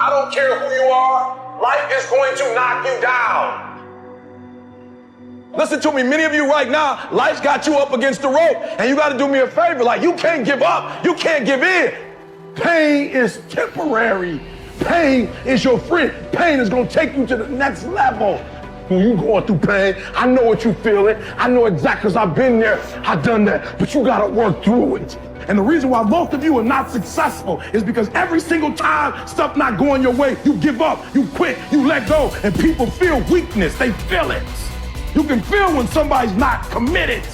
I don't care who you are. Life is going to knock you down. Listen to me, many of you right now, life's got you up against the rope, and you got to do me a favor. Like, you can't give up. You can't give in. Pain is temporary. Pain is your friend. Pain is going to take you to the next level. When you going through pain, I know what you feeling. I know exactly, because I've been there. I've done that. But you got to work through it. And the reason why most of you are not successful is because every single time stuff not going your way, you give up, you quit, you let go, and people feel weakness. They feel it. You can feel when somebody's not committed,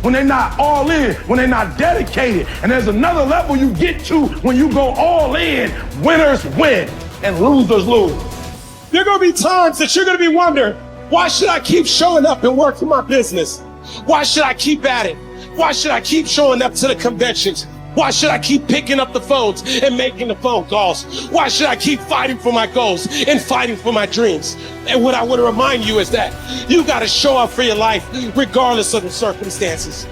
when they're not all in, when they're not dedicated. And there's another level you get to when you go all in. Winners win and losers lose. There are going to be times that you're going to be wondering, why should I keep showing up and working my business? Why should I keep at it? Why should I keep showing up to the conventions? Why should I keep picking up the phones and making the phone calls? Why should I keep fighting for my goals and fighting for my dreams? And what I want to remind you is that you got to show up for your life regardless of the circumstances.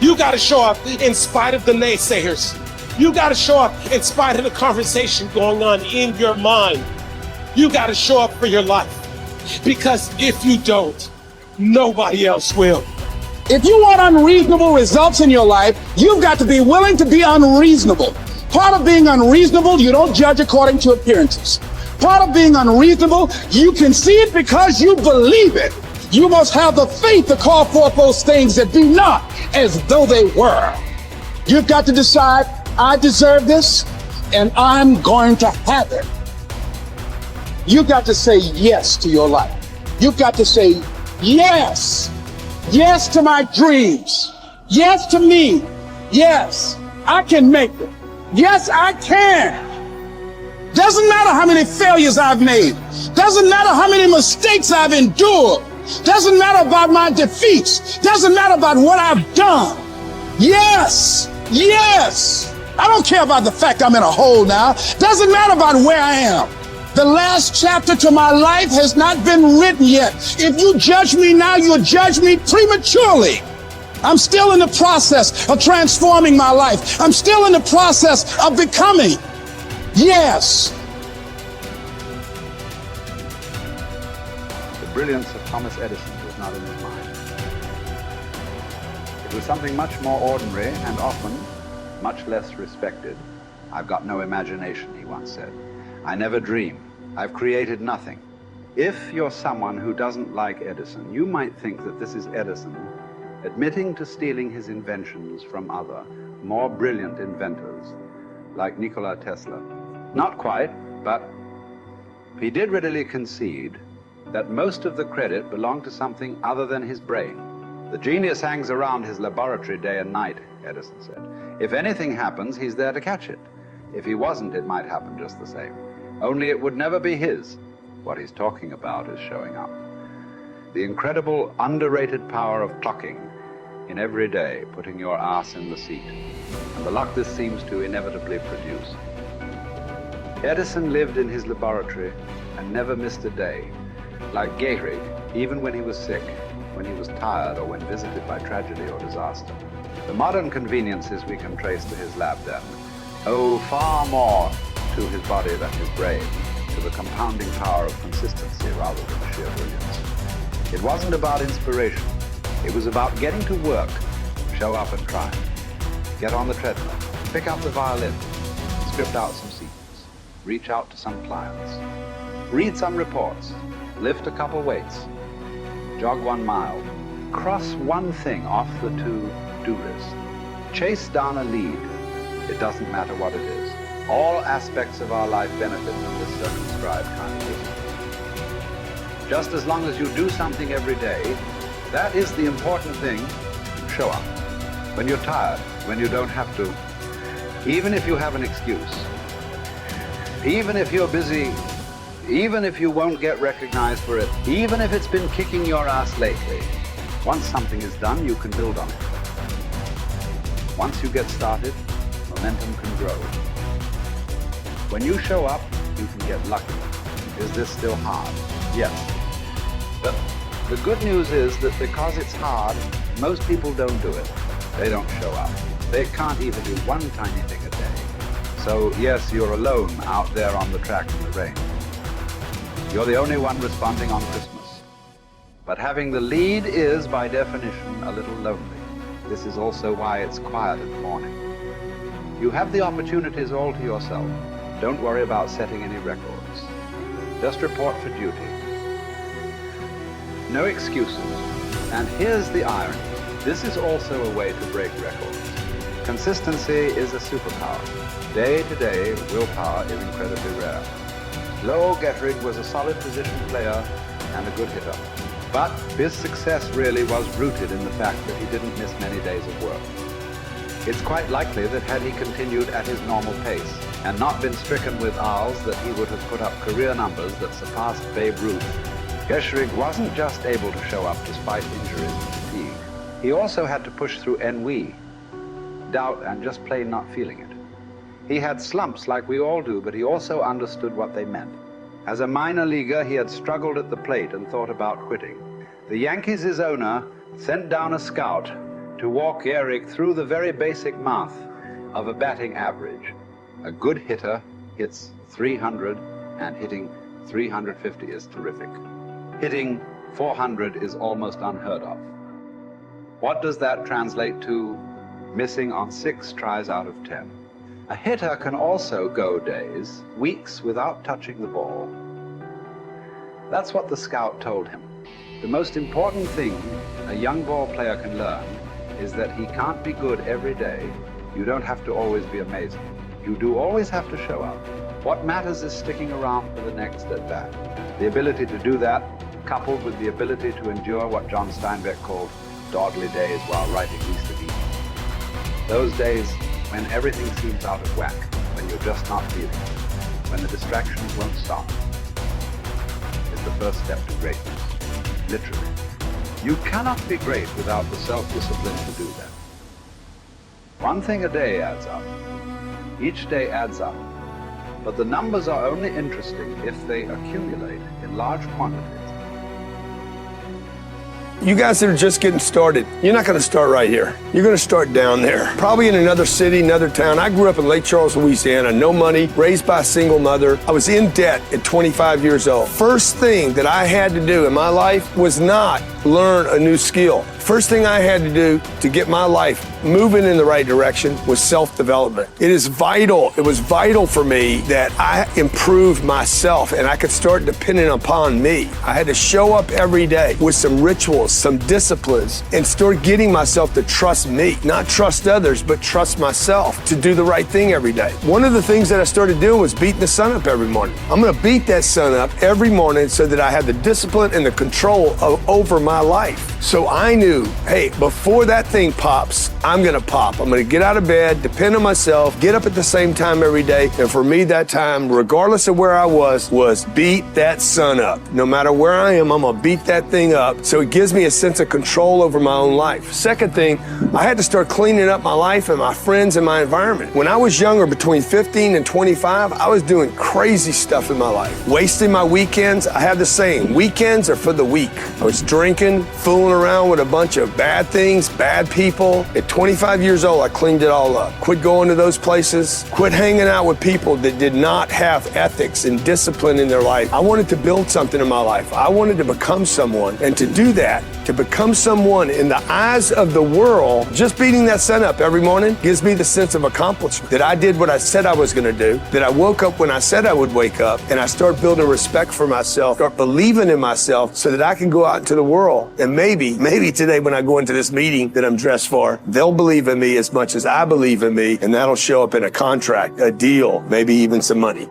You got to show up in spite of the naysayers. You got to show up in spite of the conversation going on in your mind. You got to show up for your life, because if you don't, nobody else will. If you want unreasonable results in your life, you've got to be willing to be unreasonable. Part of being unreasonable, you don't judge according to appearances. Part of being unreasonable, you can see it because you believe it. You must have the faith to call forth those things that be not as though they were. You've got to decide, I deserve this, and I'm going to have it. You've got to say yes to your life. You've got to say yes. Yes to my dreams. Yes to me. Yes, I can make it. Yes, I can. Doesn't matter how many failures I've made. Doesn't matter how many mistakes I've endured. Doesn't matter about my defeats. Doesn't matter about what I've done. Yes, yes. I don't care about the fact I'm in a hole now. Doesn't matter about where I am. The last chapter to my life has not been written yet. If you judge me now, you'll judge me prematurely. I'm still in the process of transforming my life. I'm still in the process of becoming. Yes. The brilliance of Thomas Edison was not in his mind. It was something much more ordinary and often much less respected. I've got no imagination, he once said. I never dream. I've created nothing. If you're someone who doesn't like Edison, you might think that this is Edison admitting to stealing his inventions from other, more brilliant inventors, like Nikola Tesla. Not quite, but he did readily concede that most of the credit belonged to something other than his brain. The genius hangs around his laboratory day and night, Edison said. If anything happens, he's there to catch it. If he wasn't, it might happen just the same. Only it would never be his. What he's talking about is showing up. The incredible, underrated power of clocking in every day, putting your ass in the seat, and the luck this seems to inevitably produce. Edison lived in his laboratory and never missed a day. Like Gehrig, even when he was sick, when he was tired, or when visited by tragedy or disaster. The modern conveniences we can trace to his lab then owe far more to his body than his brain, to the compounding power of consistency rather than sheer brilliance. It wasn't about inspiration. It was about getting to work, show up and try. Get on the treadmill, pick up the violin, script out some sequence, reach out to some clients, read some reports, lift a couple weights, jog 1 mile, cross one thing off the to-do list, chase down a lead. It doesn't matter what it is. All aspects of our life benefit from this circumscribed kind of wisdom. Just as long as you do something every day, that is the important thing. Show up. When you're tired, when you don't have to, even if you have an excuse, even if you're busy, even if you won't get recognized for it, even if it's been kicking your ass lately, once something is done, you can build on it. Once you get started, momentum can grow. When you show up, you can get lucky. Is this still hard? Yes. But the good news is that because it's hard, most people don't do it. They don't show up. They can't even do one tiny thing a day. So So yes, you're alone out there on the track in the rain. You're the only one responding on Christmas. But having the lead is, by definition, a little lonely. This is also why it's quiet in the morning. You have the opportunities all to yourself. Don't worry about setting any records. Just report for duty. No excuses. And here's the irony. This is also a way to break records. Consistency is a superpower. Day to day, willpower is incredibly rare. Lowell Getrig was a solid position player and a good hitter. But his success really was rooted in the fact that he didn't miss many days of work. It's quite likely that had he continued at his normal pace and not been stricken with R's, that he would have put up career numbers that surpassed Babe Ruth. Getrig wasn't just able to show up despite injuries and fatigue. He also had to push through ennui, doubt, and just plain not feeling it. He had slumps like we all do, but he also understood what they meant. As a minor leaguer, he had struggled at the plate and thought about quitting. The Yankees' owner sent down a scout to walk Gehrig through the very basic math of a batting average. A good hitter hits 300, and hitting 350 is terrific. Hitting 400 is almost unheard of. What does that translate to? Missing on 6 tries out of 10. A hitter can also go days, weeks without touching the ball. That's what the scout told him. The most important thing a young ball player can learn is that he can't be good every day. You don't have to always be amazing. You do always have to show up. What matters is sticking around for the next at-bat. The ability to do that, coupled with the ability to endure what John Steinbeck called dogly days while writing Easter Eve. Those days when everything seems out of whack, when you're just not feeling it, when the distractions won't stop, is the first step to greatness, literally. You cannot be great without the self-discipline to do that. One thing a day adds up. Each day adds up. But the numbers are only interesting if they accumulate in large quantities. You guys that are just getting started, you're not going to start right here. You're going to start down there, probably in another city, another town. I grew up in Lake Charles, Louisiana, no money, raised by a single mother. I was in debt at 25 years old. First thing that I had to do in my life was not learn a new skill. First thing I had to do to get my life moving in the right direction was self-development. It is vital. It was vital for me that I improved myself and I could start depending upon me. I had to show up every day with some rituals, some disciplines, and start getting myself to trust me, not trust others, but trust myself to do the right thing every day. One of the things that I started doing was beating the sun up every morning. I'm going to beat that sun up every morning so that I have the discipline and the control over my life. So I knew, hey, before that thing pops, I'm going to pop. I'm going to get out of bed, depend on myself, get up at the same time every day. And for me, that time, regardless of where I was beat that sun up. No matter where I am, I'm going to beat that thing up. So it gives me a sense of control over my own life. Second thing, I had to start cleaning up my life and my friends and my environment. When I was younger, between 15 and 25, I was doing crazy stuff in my life. Wasting my weekends. I have the saying, weekends are for the weak. I was drinking, fooling around with a bunch of bad things, bad people. At 25 years old, I cleaned it all up. Quit going to those places. Quit hanging out with people that did not have ethics and discipline in their life. I wanted to build something in my life. I wanted to become someone. And to do that, to become someone in the eyes of the world, just beating that sun up every morning gives me the sense of accomplishment, that I did what I said I was going to do, that I woke up when I said I would wake up, and I start building respect for myself, start believing in myself so that I can go out into the world. And maybe today when I go into this meeting that I'm dressed for, they'll believe in me as much as I believe in me, and that'll show up in a contract, a deal, maybe even some money.